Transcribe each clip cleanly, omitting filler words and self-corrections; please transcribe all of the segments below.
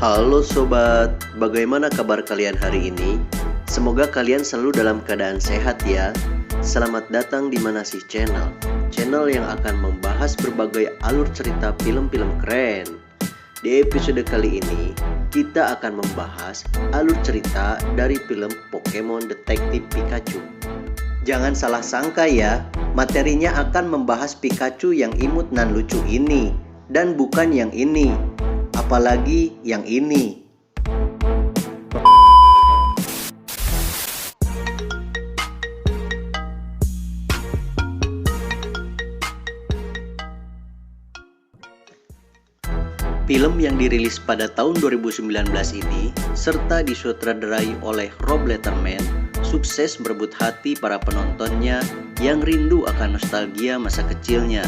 Halo sobat, bagaimana kabar kalian hari ini? Semoga kalian selalu dalam keadaan sehat ya. Selamat datang di Manasih Channel, channel yang akan membahas berbagai alur cerita film-film keren. Di episode kali ini, kita akan membahas alur cerita dari film Pokemon Detektif Pikachu. Jangan salah sangka ya, materinya akan membahas Pikachu yang imut dan lucu ini, dan bukan yang ini. Apalagi yang ini. Film yang dirilis pada tahun 2019 ini, serta disutradarai oleh Rob Letterman, sukses merebut hati para penontonnya yang rindu akan nostalgia masa kecilnya.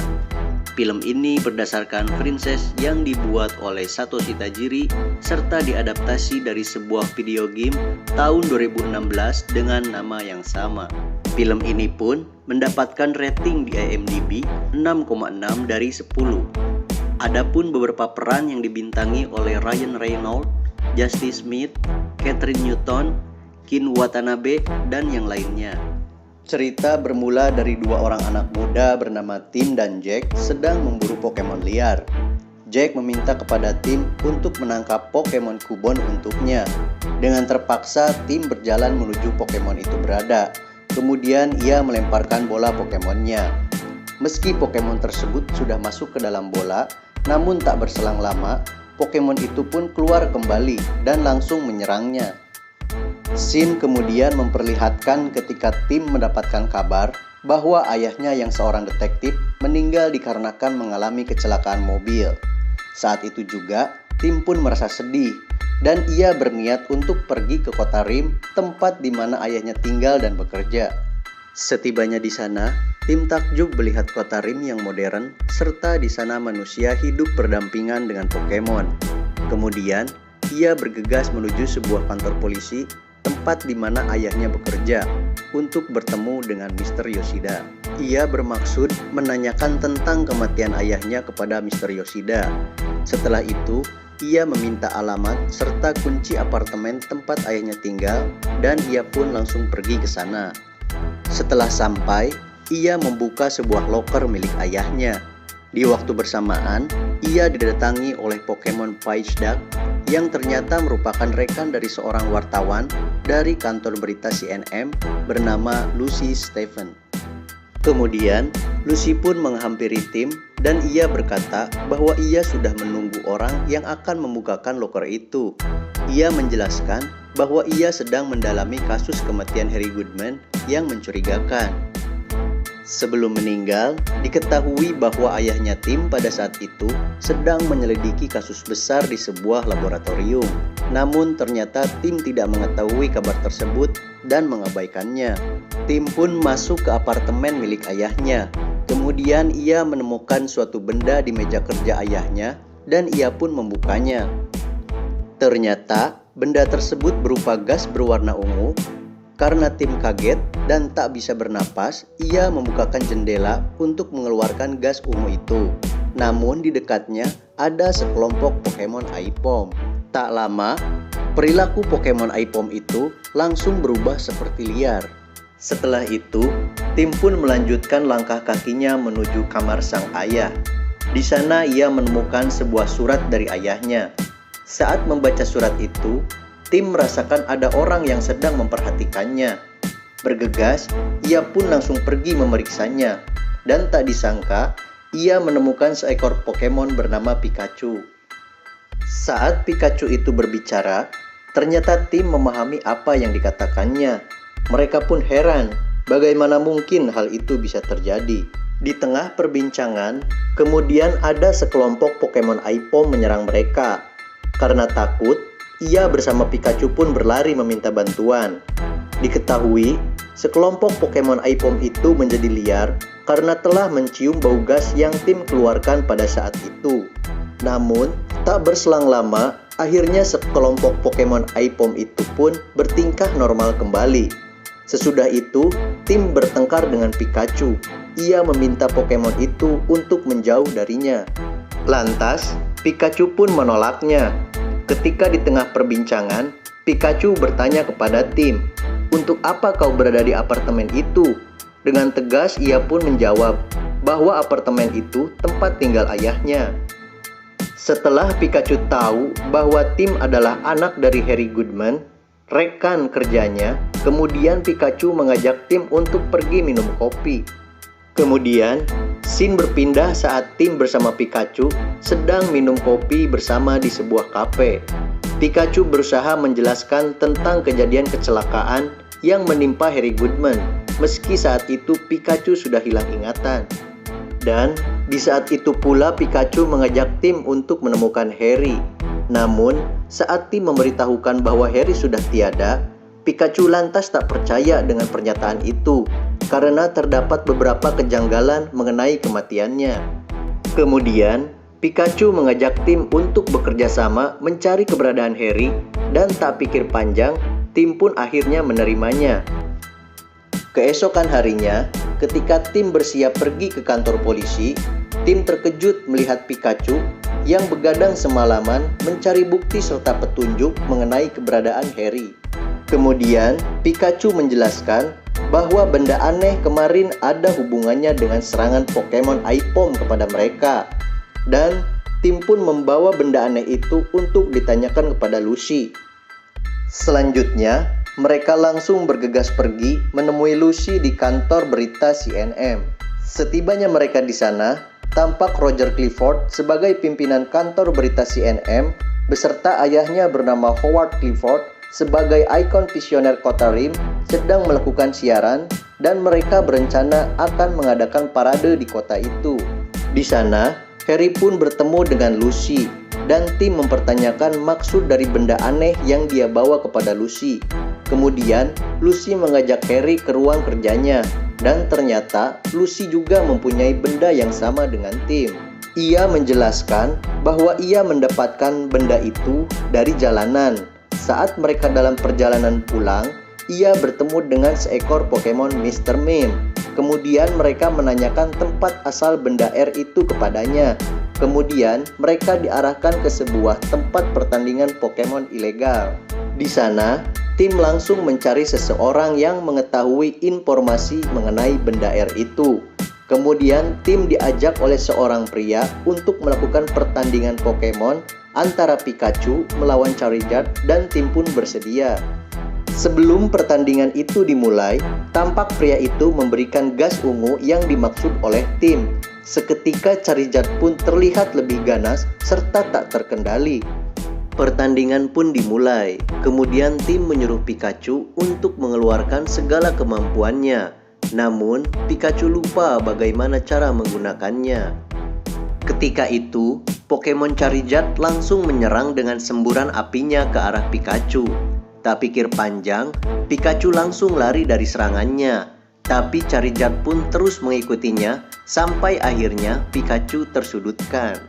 Film ini berdasarkan franchise yang dibuat oleh Satoshi Tajiri serta diadaptasi dari sebuah video game tahun 2016 dengan nama yang sama. Film ini pun mendapatkan rating di IMDb 6,6 dari 10. Adapun beberapa peran yang dibintangi oleh Ryan Reynolds, Justice Smith, Catherine Newton, Kin Watanabe, dan yang lainnya. Cerita bermula dari dua orang anak muda bernama Tim dan Jack sedang memburu Pokemon liar. Jack meminta kepada Tim untuk menangkap Pokemon Cubone untuknya. Dengan terpaksa, Tim berjalan menuju Pokemon itu berada. Kemudian ia melemparkan bola Pokemonnya. Meski Pokemon tersebut sudah masuk ke dalam bola, namun tak berselang lama, Pokemon itu pun keluar kembali dan langsung menyerangnya. Scene kemudian memperlihatkan ketika Tim mendapatkan kabar bahwa ayahnya yang seorang detektif meninggal dikarenakan mengalami kecelakaan mobil. Saat itu juga, Tim pun merasa sedih dan ia berniat untuk pergi ke kota Rim, tempat di mana ayahnya tinggal dan bekerja. Setibanya di sana, Tim takjub melihat kota Rim yang modern, serta di sana manusia hidup berdampingan dengan Pokemon. Kemudian, ia bergegas menuju sebuah kantor polisi, tempat di mana ayahnya bekerja, untuk bertemu dengan Mr. Yoshida. Ia bermaksud menanyakan tentang kematian ayahnya kepada Mr. Yoshida. Setelah itu, ia meminta alamat serta kunci apartemen tempat ayahnya tinggal, dan ia pun langsung pergi ke sana. Setelah sampai, ia membuka sebuah loker milik ayahnya. Di waktu bersamaan, ia didatangi oleh Pokemon Pageduck yang ternyata merupakan rekan dari seorang wartawan dari kantor berita CNN bernama Lucy Stephen. Kemudian, Lucy pun menghampiri Tim dan ia berkata bahwa ia sudah menunggu orang yang akan membukakan loker itu. Ia menjelaskan bahwa ia sedang mendalami kasus kematian Harry Goodman yang mencurigakan. Sebelum meninggal, diketahui bahwa ayahnya Tim pada saat itu sedang menyelidiki kasus besar di sebuah laboratorium. Namun ternyata Tim tidak mengetahui kabar tersebut dan mengabaikannya. Tim pun masuk ke apartemen milik ayahnya. Kemudian ia menemukan suatu benda di meja kerja ayahnya dan ia pun membukanya. Ternyata benda tersebut berupa gas berwarna ungu. Karena Tim kaget dan tak bisa bernapas, ia membukakan jendela untuk mengeluarkan gas ungu itu. Namun di dekatnya ada sekelompok Pokemon Aipom. Tak lama, perilaku Pokemon Aipom itu langsung berubah seperti liar. Setelah itu, Tim pun melanjutkan langkah kakinya menuju kamar sang ayah. Di sana ia menemukan sebuah surat dari ayahnya. Saat membaca surat itu, Tim merasakan ada orang yang sedang memperhatikannya. Bergegas, ia pun langsung pergi memeriksanya. Dan tak disangka, ia menemukan seekor Pokemon bernama Pikachu. Saat Pikachu itu berbicara, ternyata Tim memahami apa yang dikatakannya. Mereka pun heran, bagaimana mungkin hal itu bisa terjadi. Di tengah perbincangan, kemudian ada sekelompok Pokemon Aipom menyerang mereka. Karena takut, ia bersama Pikachu pun berlari meminta bantuan. Diketahui, sekelompok Pokemon Aipom itu menjadi liar karena telah mencium bau gas yang Tim keluarkan pada saat itu. Namun, tak berselang lama, akhirnya sekelompok Pokemon Aipom itu pun bertingkah normal kembali. Sesudah itu, Tim bertengkar dengan Pikachu. Ia meminta Pokemon itu untuk menjauh darinya. Lantas, Pikachu pun menolaknya. Ketika di tengah perbincangan, Pikachu bertanya kepada Tim, "Untuk apa kau berada di apartemen itu?" Dengan tegas ia pun menjawab bahwa apartemen itu tempat tinggal ayahnya. Setelah Pikachu tahu bahwa Tim adalah anak dari Harry Goodman, rekan kerjanya, kemudian Pikachu mengajak Tim untuk pergi minum kopi. Kemudian, scene berpindah saat Tim bersama Pikachu sedang minum kopi bersama di sebuah kafe. Pikachu berusaha menjelaskan tentang kejadian kecelakaan yang menimpa Harry Goodman, meski saat itu Pikachu sudah hilang ingatan. Dan di saat itu pula Pikachu mengajak Tim untuk menemukan Harry. Namun, saat Tim memberitahukan bahwa Harry sudah tiada, Pikachu lantas tak percaya dengan pernyataan itu karena terdapat beberapa kejanggalan mengenai kematiannya. Kemudian, Pikachu mengajak Tim untuk bekerja sama mencari keberadaan Harry dan tak pikir panjang, Tim pun akhirnya menerimanya. Keesokan harinya, ketika Tim bersiap pergi ke kantor polisi, Tim terkejut melihat Pikachu yang begadang semalaman mencari bukti serta petunjuk mengenai keberadaan Harry. Kemudian, Pikachu menjelaskan bahwa benda aneh kemarin ada hubungannya dengan serangan Pokemon Aipom kepada mereka. Dan Tim pun membawa benda aneh itu untuk ditanyakan kepada Lucy. Selanjutnya, mereka langsung bergegas pergi menemui Lucy di kantor berita CNN. Setibanya mereka di sana, tampak Roger Clifford sebagai pimpinan kantor berita CNN beserta ayahnya bernama Howard Clifford sebagai ikon visioner kota Rim sedang melakukan siaran dan mereka berencana akan mengadakan parade di kota itu. Di sana, Harry pun bertemu dengan Lucy dan Tim mempertanyakan maksud dari benda aneh yang dia bawa kepada Lucy. Kemudian, Lucy mengajak Harry ke ruang kerjanya dan ternyata Lucy juga mempunyai benda yang sama dengan Tim. Ia menjelaskan bahwa ia mendapatkan benda itu dari jalanan. Saat mereka dalam perjalanan pulang, ia bertemu dengan seekor Pokemon Mr. Mime. Kemudian mereka menanyakan tempat asal benda R itu kepadanya. Kemudian mereka diarahkan ke sebuah tempat pertandingan Pokemon ilegal. Di sana, Tim langsung mencari seseorang yang mengetahui informasi mengenai benda R itu. Kemudian Tim diajak oleh seorang pria untuk melakukan pertandingan Pokemon antara Pikachu melawan Charizard dan Tim pun bersedia. Sebelum pertandingan itu dimulai, tampak pria itu memberikan gas ungu yang dimaksud oleh Tim. Seketika Charizard pun terlihat lebih ganas serta tak terkendali. Pertandingan pun dimulai. Kemudian Tim menyuruh Pikachu untuk mengeluarkan segala kemampuannya. Namun, Pikachu lupa bagaimana cara menggunakannya. Ketika itu, Pokemon Charizard langsung menyerang dengan semburan apinya ke arah Pikachu. Tak pikir panjang, Pikachu langsung lari dari serangannya. Tapi Charizard pun terus mengikutinya sampai akhirnya Pikachu tersudutkan.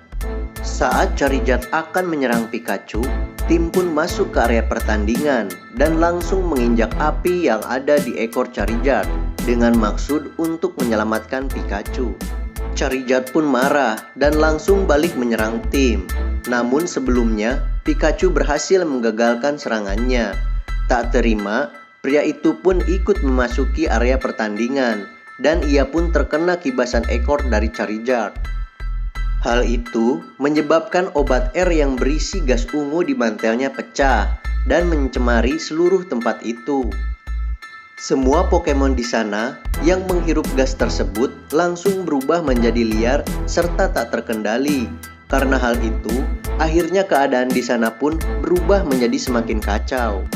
Saat Charizard akan menyerang Pikachu, Tim pun masuk ke area pertandingan dan langsung menginjak api yang ada di ekor Charizard dengan maksud untuk menyelamatkan Pikachu. Charizard pun marah dan langsung balik menyerang Tim. Namun sebelumnya, Pikachu berhasil menggagalkan serangannya. Tak terima, pria itu pun ikut memasuki area pertandingan dan ia pun terkena kibasan ekor dari Charizard. Hal itu menyebabkan obat R yang berisi gas ungu di mantelnya pecah dan mencemari seluruh tempat itu. Semua Pokemon di sana yang menghirup gas tersebut langsung berubah menjadi liar serta tak terkendali. Karena hal itu, akhirnya keadaan di sana pun berubah menjadi semakin kacau.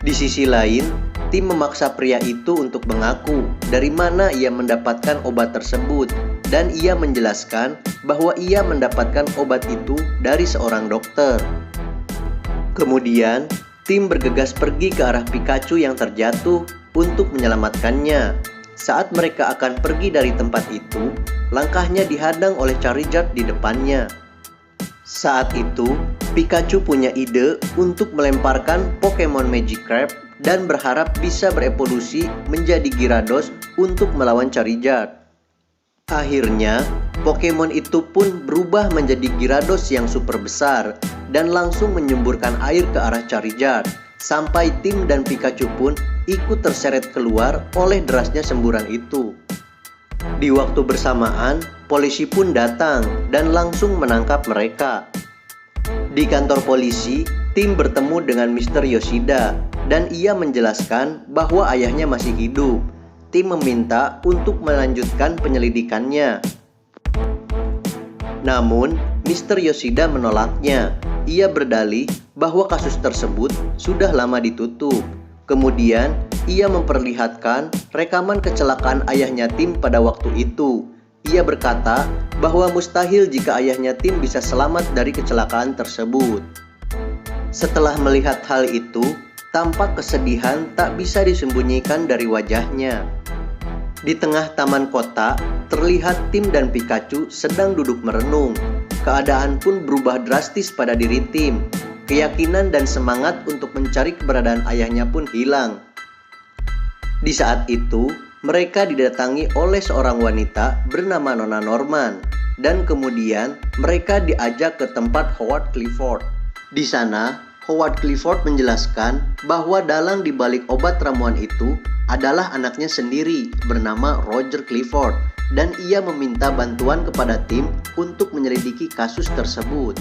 Di sisi lain, Tim memaksa pria itu untuk mengaku dari mana ia mendapatkan obat tersebut dan ia menjelaskan bahwa ia mendapatkan obat itu dari seorang dokter. Kemudian, Tim bergegas pergi ke arah Pikachu yang terjatuh untuk menyelamatkannya. Saat mereka akan pergi dari tempat itu, langkahnya dihadang oleh Charizard di depannya. Saat itu, Pikachu punya ide untuk melemparkan Pokemon Magikarp dan berharap bisa berevolusi menjadi Gyarados untuk melawan Charizard. Akhirnya, Pokemon itu pun berubah menjadi Gyarados yang super besar dan langsung menyemburkan air ke arah Charizard, sampai Tim dan Pikachu pun ikut terseret keluar oleh derasnya semburan itu. Di waktu bersamaan, polisi pun datang dan langsung menangkap mereka. Di kantor polisi, Tim bertemu dengan Mr. Yoshida dan ia menjelaskan bahwa ayahnya masih hidup. Tim meminta untuk melanjutkan penyelidikannya. Namun, Mr. Yoshida menolaknya. Ia berdalih bahwa kasus tersebut sudah lama ditutup. Kemudian, ia memperlihatkan rekaman kecelakaan ayahnya Tim pada waktu itu. Ia berkata bahwa mustahil jika ayahnya Tim bisa selamat dari kecelakaan tersebut. Setelah melihat hal itu, tampak kesedihan tak bisa disembunyikan dari wajahnya. Di tengah taman kota, terlihat Tim dan Pikachu sedang duduk merenung. Keadaan pun berubah drastis pada diri Tim. Keyakinan dan semangat untuk mencari keberadaan ayahnya pun hilang. Di saat itu, mereka didatangi oleh seorang wanita bernama Nona Norman. Dan kemudian mereka diajak ke tempat Howard Clifford. Di sana, Howard Clifford menjelaskan bahwa dalang di balik obat ramuan itu adalah anaknya sendiri bernama Roger Clifford dan ia meminta bantuan kepada Tim untuk menyelidiki kasus tersebut.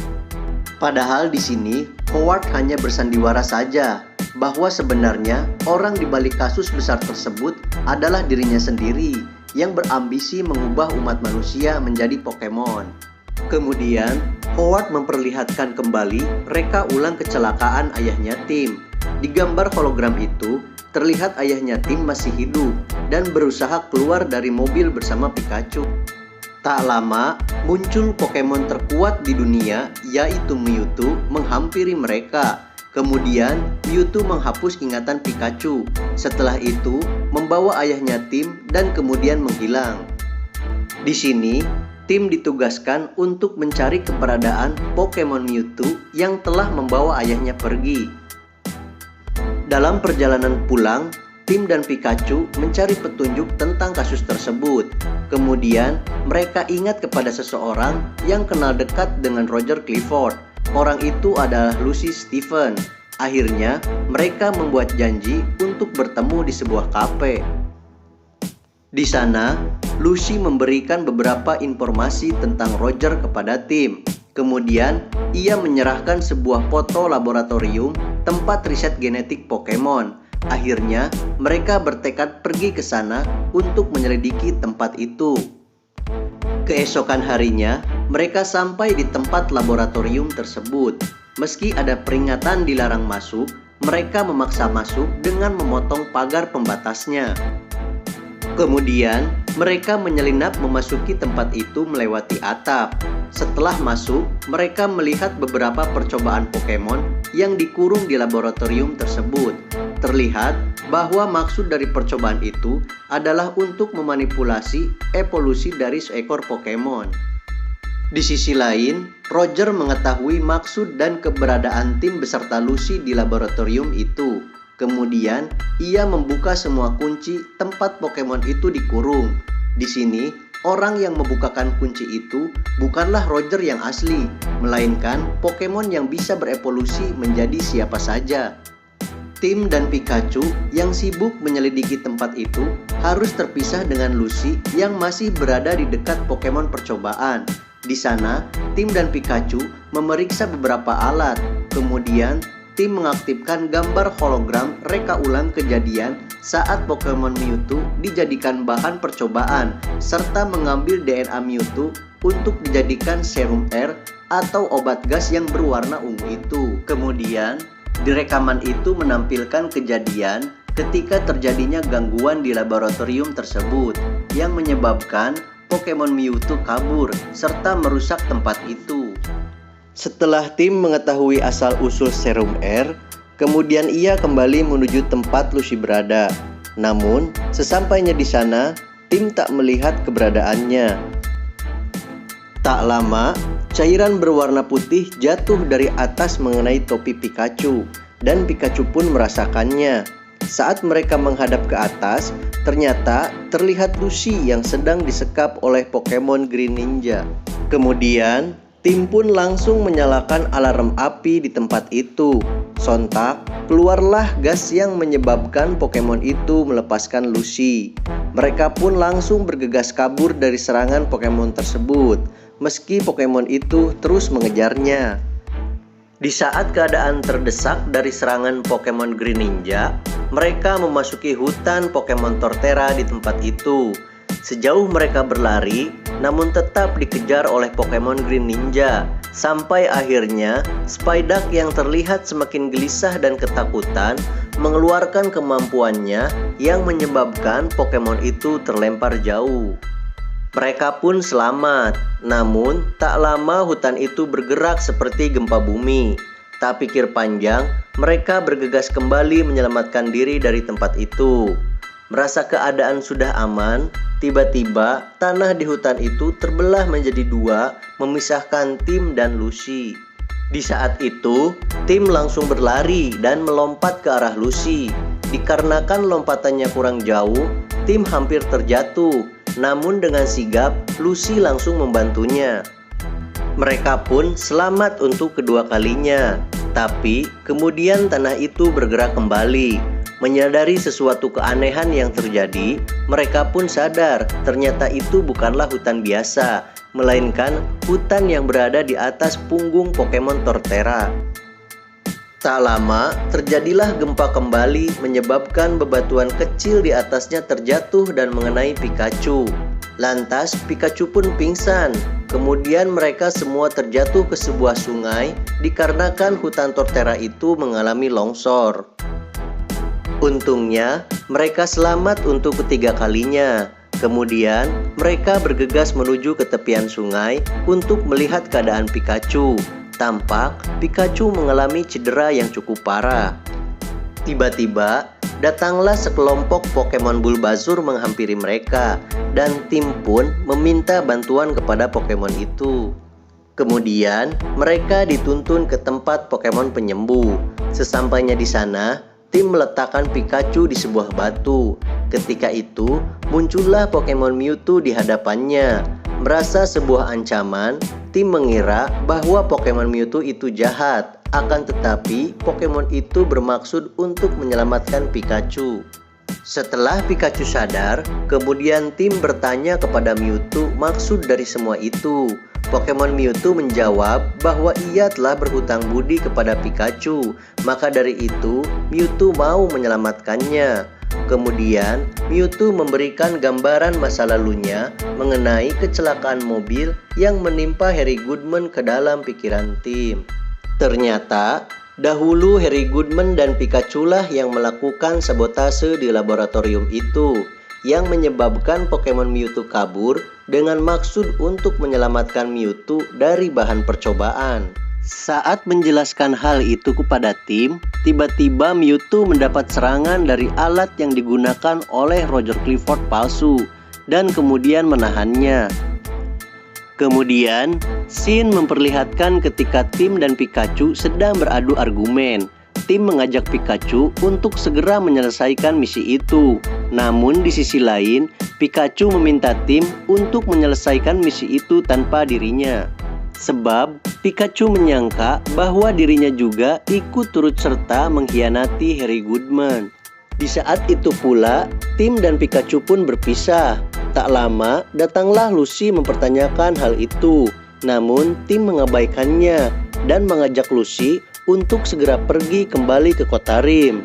Padahal di sini Howard hanya bersandiwara saja bahwa sebenarnya orang di balik kasus besar tersebut adalah dirinya sendiri yang berambisi mengubah umat manusia menjadi Pokemon. Kemudian Howard memperlihatkan kembali reka ulang kecelakaan ayahnya Tim. Di gambar hologram itu terlihat ayahnya Tim masih hidup dan berusaha keluar dari mobil bersama Pikachu. Tak lama, muncul Pokemon terkuat di dunia yaitu Mewtwo menghampiri mereka. Kemudian Mewtwo menghapus ingatan Pikachu. Setelah itu, membawa ayahnya Tim dan kemudian menghilang. Di sini, Tim ditugaskan untuk mencari keberadaan Pokemon Mewtwo yang telah membawa ayahnya pergi. Dalam perjalanan pulang, Tim dan Pikachu mencari petunjuk tentang kasus tersebut. Kemudian, mereka ingat kepada seseorang yang kenal dekat dengan Roger Clifford. Orang itu adalah Lucy Stephen. Akhirnya, mereka membuat janji untuk bertemu di sebuah kafe. Di sana, Lucy memberikan beberapa informasi tentang Roger kepada Tim. Kemudian, ia menyerahkan sebuah foto laboratorium tempat riset genetik Pokemon. Akhirnya, mereka bertekad pergi ke sana untuk menyelidiki tempat itu. Keesokan harinya, mereka sampai di tempat laboratorium tersebut. Meski ada peringatan dilarang masuk, mereka memaksa masuk dengan memotong pagar pembatasnya. Kemudian, mereka menyelinap memasuki tempat itu melewati atap. Setelah masuk, mereka melihat beberapa percobaan Pokemon yang dikurung di laboratorium tersebut. Terlihat bahwa maksud dari percobaan itu adalah untuk memanipulasi evolusi dari seekor Pokemon. Di sisi lain, Roger mengetahui maksud dan keberadaan Tim beserta Lucy di laboratorium itu. Kemudian, ia membuka semua kunci tempat Pokemon itu dikurung. Di sini, orang yang membukakan kunci itu bukanlah Roger yang asli, melainkan Pokemon yang bisa berevolusi menjadi siapa saja. Tim dan Pikachu yang sibuk menyelidiki tempat itu harus terpisah dengan Lucy yang masih berada di dekat Pokemon percobaan. Di sana, Tim dan Pikachu memeriksa beberapa alat. Kemudian, Tim mengaktifkan gambar hologram reka ulang kejadian saat Pokemon Mewtwo dijadikan bahan percobaan, serta mengambil DNA Mewtwo untuk dijadikan serum air atau obat gas yang berwarna ungu itu. Kemudian, di rekaman itu menampilkan kejadian ketika terjadinya gangguan di laboratorium tersebut yang menyebabkan Pokemon Mewtwo kabur serta merusak tempat itu. Setelah Tim mengetahui asal-usul serum air, kemudian ia kembali menuju tempat Lucy berada. Namun, sesampainya di sana, Tim tak melihat keberadaannya. Tak lama, cairan berwarna putih jatuh dari atas mengenai topi Pikachu, dan Pikachu pun merasakannya. Saat mereka menghadap ke atas, ternyata terlihat Lucy yang sedang disekap oleh Pokemon Green Ninja. Kemudian, Tim pun langsung menyalakan alarm api di tempat itu. Sontak, keluarlah gas yang menyebabkan Pokemon itu melepaskan Lucy. Mereka pun langsung bergegas kabur dari serangan Pokemon tersebut, meski Pokemon itu terus mengejarnya. Di saat keadaan terdesak dari serangan Pokemon Greninja, mereka memasuki hutan Pokemon Torterra di tempat itu. Sejauh mereka berlari, namun tetap dikejar oleh Pokemon Greninja. Sampai akhirnya, Psyduck yang terlihat semakin gelisah dan ketakutan mengeluarkan kemampuannya yang menyebabkan Pokemon itu terlempar jauh. Mereka pun selamat, namun tak lama hutan itu bergerak seperti gempa bumi. Tak pikir panjang, mereka bergegas kembali menyelamatkan diri dari tempat itu. Merasa keadaan sudah aman, tiba-tiba tanah di hutan itu terbelah menjadi dua, memisahkan Tim dan Lucy. Di saat itu, Tim langsung berlari dan melompat ke arah Lucy. Dikarenakan lompatannya kurang jauh, Tim hampir terjatuh. Namun dengan sigap, Lucy langsung membantunya. Mereka pun selamat untuk kedua kalinya. Tapi kemudian tanah itu bergerak kembali. Menyadari sesuatu keanehan yang terjadi, mereka pun sadar ternyata itu bukanlah hutan biasa, melainkan hutan yang berada di atas punggung Pokemon Torterra. Tak lama, terjadilah gempa kembali menyebabkan bebatuan kecil di atasnya terjatuh dan mengenai Pikachu. Lantas Pikachu pun pingsan. Kemudian mereka semua terjatuh ke sebuah sungai dikarenakan hutan Torterra itu mengalami longsor. Untungnya, mereka selamat untuk ketiga kalinya. Kemudian, mereka bergegas menuju ke tepian sungai untuk melihat keadaan Pikachu. Tampak, Pikachu mengalami cedera yang cukup parah. Tiba-tiba, datanglah sekelompok Pokemon Bulbasaur menghampiri mereka, dan Tim pun meminta bantuan kepada Pokemon itu. Kemudian, mereka dituntun ke tempat Pokemon penyembuh. Sesampainya di sana, Tim meletakkan Pikachu di sebuah batu. Ketika itu, muncullah Pokemon Mewtwo di hadapannya. Merasa sebuah ancaman, Tim mengira bahwa Pokemon Mewtwo itu jahat. Akan tetapi, Pokemon itu bermaksud untuk menyelamatkan Pikachu. Setelah Pikachu sadar, kemudian Tim bertanya kepada Mewtwo maksud dari semua itu. Pokemon Mewtwo menjawab bahwa ia telah berhutang budi kepada Pikachu. Maka dari itu, Mewtwo mau menyelamatkannya. Kemudian, Mewtwo memberikan gambaran masa lalunya mengenai kecelakaan mobil yang menimpa Harry Goodman ke dalam pikiran Tim. Ternyata, dahulu Harry Goodman dan Pikachu lah yang melakukan sabotase di laboratorium itu, yang menyebabkan Pokemon Mewtwo kabur dengan maksud untuk menyelamatkan Mewtwo dari bahan percobaan. Saat menjelaskan hal itu kepada Tim, tiba-tiba Mewtwo mendapat serangan dari alat yang digunakan oleh Roger Clifford palsu dan kemudian menahannya. Kemudian, scene memperlihatkan ketika Tim dan Pikachu sedang beradu argumen. Tim mengajak Pikachu untuk segera menyelesaikan misi itu. Namun di sisi lain, Pikachu meminta Tim untuk menyelesaikan misi itu tanpa dirinya. Sebab Pikachu menyangka bahwa dirinya juga ikut turut serta mengkhianati Harry Goodman. Di saat itu pula, Tim dan Pikachu pun berpisah. Tak lama, datanglah Lucy mempertanyakan hal itu. Namun, Tim mengabaikannya dan mengajak Lucy untuk segera pergi kembali ke kota Rim.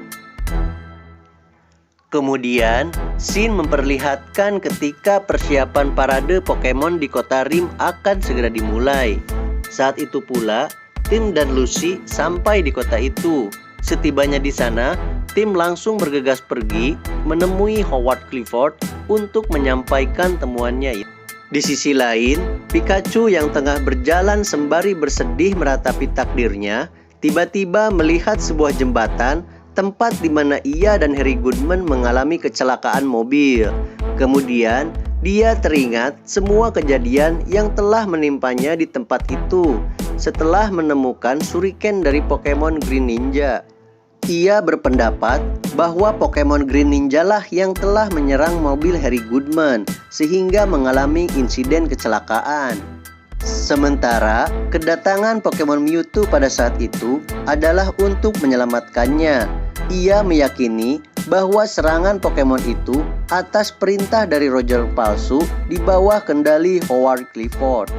Kemudian, scene memperlihatkan ketika persiapan parade Pokemon di kota Rim akan segera dimulai. Saat itu pula, Tim dan Lucy sampai di kota itu. Setibanya di sana, Tim langsung bergegas pergi menemui Howard Clifford untuk menyampaikan temuannya itu. Di sisi lain, Pikachu yang tengah berjalan sembari bersedih meratapi takdirnya, tiba-tiba melihat sebuah jembatan, tempat di mana ia dan Harry Goodman mengalami kecelakaan mobil. Kemudian, dia teringat semua kejadian yang telah menimpanya di tempat itu setelah menemukan Shuriken dari Pokemon Greninja. Ia berpendapat bahwa Pokemon Greninja lah yang telah menyerang mobil Harry Goodman sehingga mengalami insiden kecelakaan. Sementara kedatangan Pokemon Mewtwo pada saat itu adalah untuk menyelamatkannya. Ia meyakini bahwa serangan Pokemon itu atas perintah dari Roger palsu di bawah kendali Howard Clifford.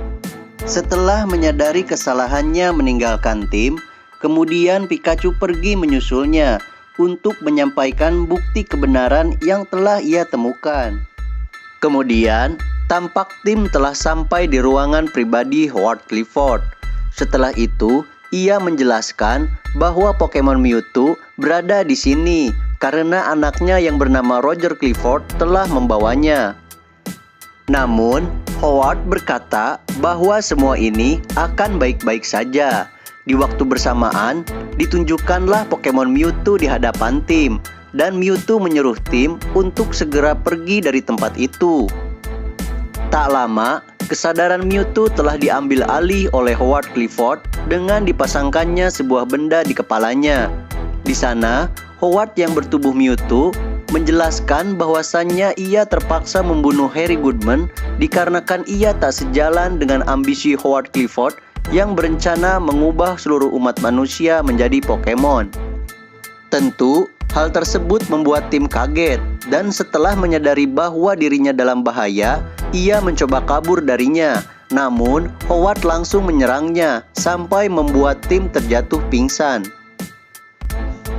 Setelah menyadari kesalahannya meninggalkan tim, kemudian Pikachu pergi menyusulnya untuk menyampaikan bukti kebenaran yang telah ia temukan. Kemudian, tampak tim telah sampai di ruangan pribadi Howard Clifford. Setelah itu, ia menjelaskan bahwa Pokemon Mewtwo berada di sini karena anaknya yang bernama Roger Clifford telah membawanya. Namun, Howard berkata bahwa semua ini akan baik-baik saja. Di waktu bersamaan, ditunjukkanlah Pokemon Mewtwo di hadapan tim, dan Mewtwo menyuruh tim untuk segera pergi dari tempat itu. Tak lama, kesadaran Mewtwo telah diambil alih oleh Howard Clifford dengan dipasangkannya sebuah benda di kepalanya. Di sana, Howard yang bertubuh Mewtwo menjelaskan bahwasannya ia terpaksa membunuh Harry Goodman dikarenakan ia tak sejalan dengan ambisi Howard Clifford yang berencana mengubah seluruh umat manusia menjadi Pokemon. Tentu, hal tersebut membuat tim kaget, dan setelah menyadari bahwa dirinya dalam bahaya, ia mencoba kabur darinya. Namun, Howard langsung menyerangnya sampai membuat tim terjatuh pingsan.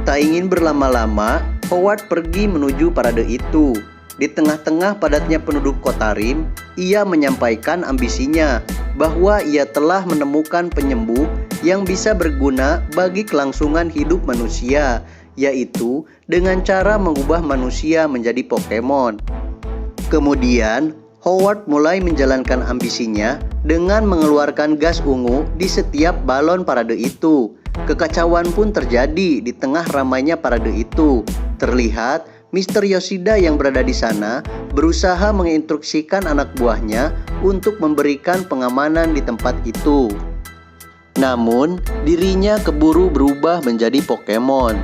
Tak ingin berlama-lama, Howard pergi menuju parade itu. Di tengah-tengah padatnya penduduk kota Rim, ia menyampaikan ambisinya bahwa ia telah menemukan penyembuh yang bisa berguna bagi kelangsungan hidup manusia, yaitu dengan cara mengubah manusia menjadi Pokemon. Kemudian, Howard mulai menjalankan ambisinya dengan mengeluarkan gas ungu di setiap balon parade itu. Kekacauan pun terjadi di tengah ramainya parade itu. Terlihat Mr. Yoshida yang berada di sana berusaha menginstruksikan anak buahnya untuk memberikan pengamanan di tempat itu. Namun, dirinya keburu berubah menjadi Pokemon.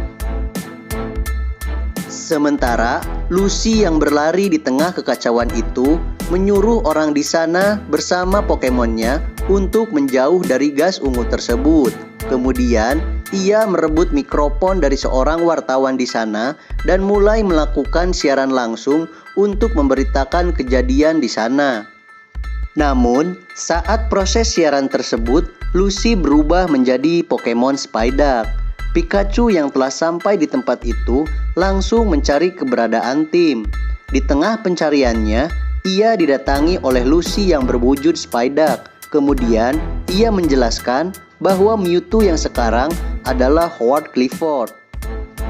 Sementara, Lucy yang berlari di tengah kekacauan itu menyuruh orang di sana bersama Pokemonnya untuk menjauh dari gas ungu tersebut. Kemudian, ia merebut mikrofon dari seorang wartawan di sana dan mulai melakukan siaran langsung untuk memberitakan kejadian di sana. Namun, saat proses siaran tersebut, Lucy berubah menjadi Pokemon Psyduck. Pikachu yang telah sampai di tempat itu langsung mencari keberadaan tim. Di tengah pencariannya, ia didatangi oleh Lucy yang berwujud Psyduck. Kemudian, ia menjelaskan bahwa Mewtwo yang sekarang adalah Howard Clifford.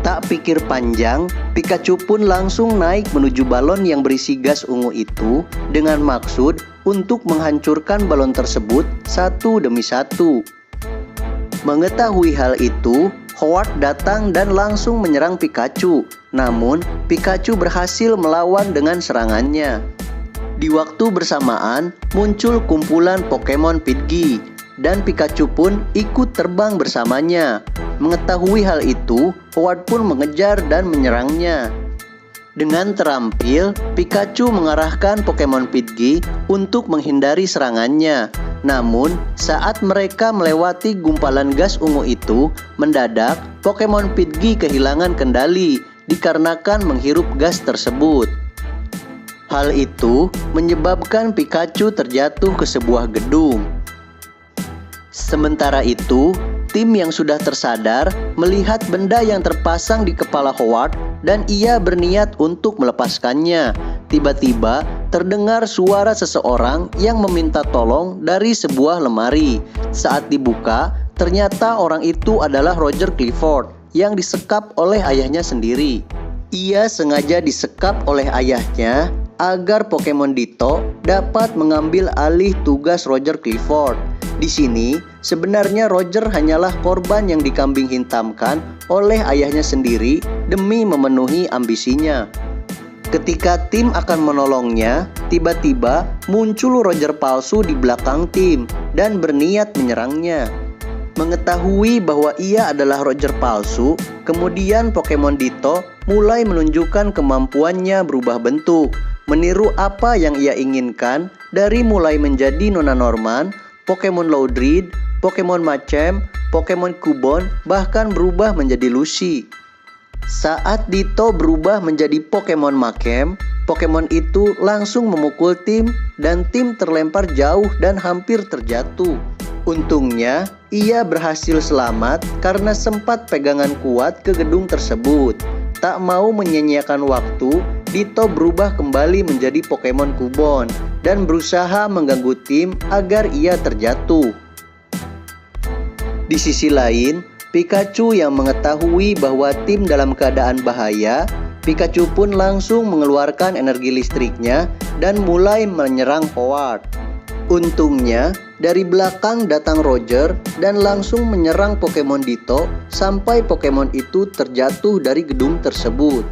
Tak pikir panjang, Pikachu pun langsung naik menuju balon yang berisi gas ungu itu dengan maksud untuk menghancurkan balon tersebut satu demi satu. Mengetahui hal itu, Howard datang dan langsung menyerang Pikachu. Namun, Pikachu berhasil melawan dengan serangannya. Di waktu bersamaan, muncul kumpulan Pokemon Pidgey, dan Pikachu pun ikut terbang bersamanya. Mengetahui hal itu, Howard pun mengejar dan menyerangnya. Dengan terampil, Pikachu mengarahkan Pokemon Pidgey untuk menghindari serangannya. Namun, saat mereka melewati gumpalan gas ungu itu, mendadak Pokemon Pidgey kehilangan kendali dikarenakan menghirup gas tersebut. Hal itu menyebabkan Pikachu terjatuh ke sebuah gedung. Sementara itu, tim yang sudah tersadar melihat benda yang terpasang di kepala Howard dan ia berniat untuk melepaskannya. Tiba-tiba terdengar suara seseorang yang meminta tolong dari sebuah lemari. Saat dibuka, ternyata orang itu adalah Roger Clifford yang disekap oleh ayahnya sendiri. Ia sengaja disekap oleh ayahnya agar Pokemon Ditto dapat mengambil alih tugas Roger Clifford. Di sini, sebenarnya Roger hanyalah korban yang dikambing hitamkan oleh ayahnya sendiri demi memenuhi ambisinya. Ketika tim akan menolongnya, tiba-tiba muncul Roger palsu di belakang tim dan berniat menyerangnya. Mengetahui bahwa ia adalah Roger palsu, kemudian Pokemon Ditto mulai menunjukkan kemampuannya berubah bentuk, meniru apa yang ia inginkan, dari mulai menjadi Nona Norman, Pokemon Loudred, Pokemon Machamp, Pokemon Cubone bahkan berubah menjadi Lucy. Saat Ditto berubah menjadi Pokemon Machamp, Pokemon itu langsung memukul tim dan tim terlempar jauh dan hampir terjatuh. Untungnya, ia berhasil selamat karena sempat pegangan kuat ke gedung tersebut. Tak mau menyia-nyiakan waktu, Ditto berubah kembali menjadi Pokemon Cubone dan berusaha mengganggu tim agar ia terjatuh. Di sisi lain, Pikachu yang mengetahui bahwa tim dalam keadaan bahaya, Pikachu pun langsung mengeluarkan energi listriknya dan mulai menyerang Howard. Untungnya, dari belakang datang Roger dan langsung menyerang Pokemon Ditto sampai Pokemon itu terjatuh dari gedung tersebut.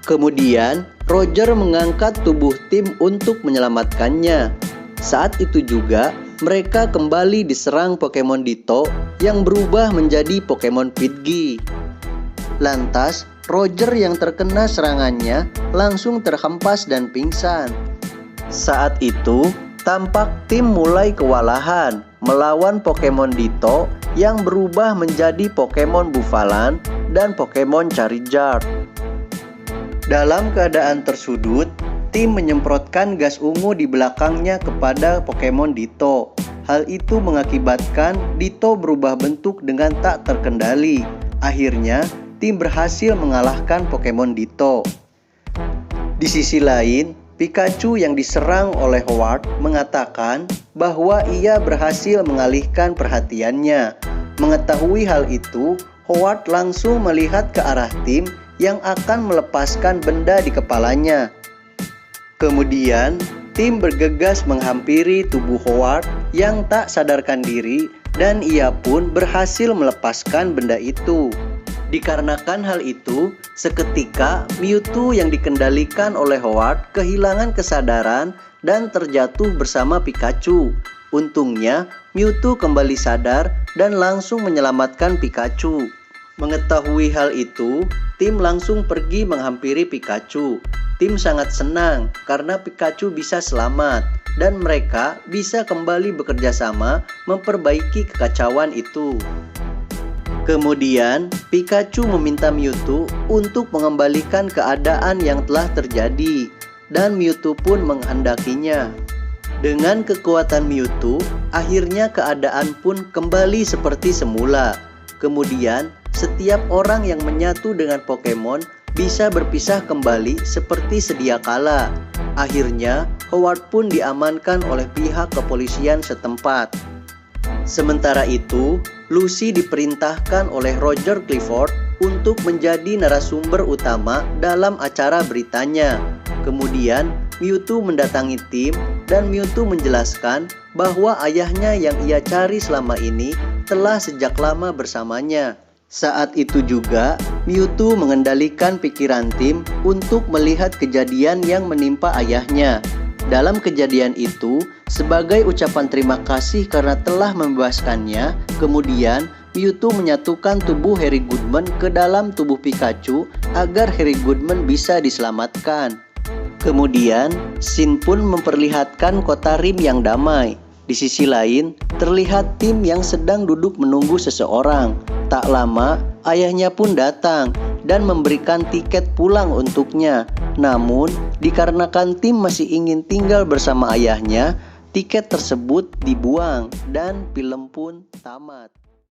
Kemudian, Roger mengangkat tubuh tim untuk menyelamatkannya. Saat itu juga, mereka kembali diserang Pokemon Ditto yang berubah menjadi Pokemon Pidgey. Lantas, Roger yang terkena serangannya langsung terhempas dan pingsan. Saat itu, tampak tim mulai kewalahan melawan Pokemon Ditto yang berubah menjadi Pokemon Bufalan dan Pokemon Charizard. Dalam keadaan tersudut, tim menyemprotkan gas ungu di belakangnya kepada Pokemon Ditto. Hal itu mengakibatkan Ditto berubah bentuk dengan tak terkendali. Akhirnya, tim berhasil mengalahkan Pokemon Ditto. Di sisi lain, Pikachu yang diserang oleh Howard mengatakan bahwa ia berhasil mengalihkan perhatiannya. Mengetahui hal itu, Howard langsung melihat ke arah tim yang akan melepaskan benda di kepalanya. Kemudian, tim bergegas menghampiri tubuh Howard yang tak sadarkan diri dan ia pun berhasil melepaskan benda itu. Dikarenakan hal itu, seketika Mewtwo yang dikendalikan oleh Howard kehilangan kesadaran dan terjatuh bersama Pikachu. Untungnya, Mewtwo kembali sadar dan langsung menyelamatkan Pikachu. Mengetahui hal itu, tim langsung pergi menghampiri Pikachu. Tim sangat senang karena Pikachu bisa selamat dan mereka bisa kembali bekerja sama memperbaiki kekacauan itu. Kemudian, Pikachu meminta Mewtwo untuk mengembalikan keadaan yang telah terjadi dan Mewtwo pun menghendakinya. Dengan kekuatan Mewtwo, akhirnya keadaan pun kembali seperti semula. Kemudian, setiap orang yang menyatu dengan Pokemon bisa berpisah kembali seperti sedia kala. Akhirnya, Howard pun diamankan oleh pihak kepolisian setempat. Sementara itu, Lucy diperintahkan oleh Roger Clifford untuk menjadi narasumber utama dalam acara beritanya. Kemudian, Mewtwo mendatangi tim dan Mewtwo menjelaskan bahwa ayahnya yang ia cari selama ini telah sejak lama bersamanya. Saat itu juga, Mewtwo mengendalikan pikiran tim untuk melihat kejadian yang menimpa ayahnya. Dalam kejadian itu, sebagai ucapan terima kasih karena telah membebaskannya, kemudian Mewtwo menyatukan tubuh Harry Goodman ke dalam tubuh Pikachu agar Harry Goodman bisa diselamatkan. Kemudian, Sin pun memperlihatkan kota Rim yang damai. Di sisi lain, terlihat tim yang sedang duduk menunggu seseorang. Tak lama, ayahnya pun datang dan memberikan tiket pulang untuknya. Namun, dikarenakan tim masih ingin tinggal bersama ayahnya, tiket tersebut dibuang dan film pun tamat.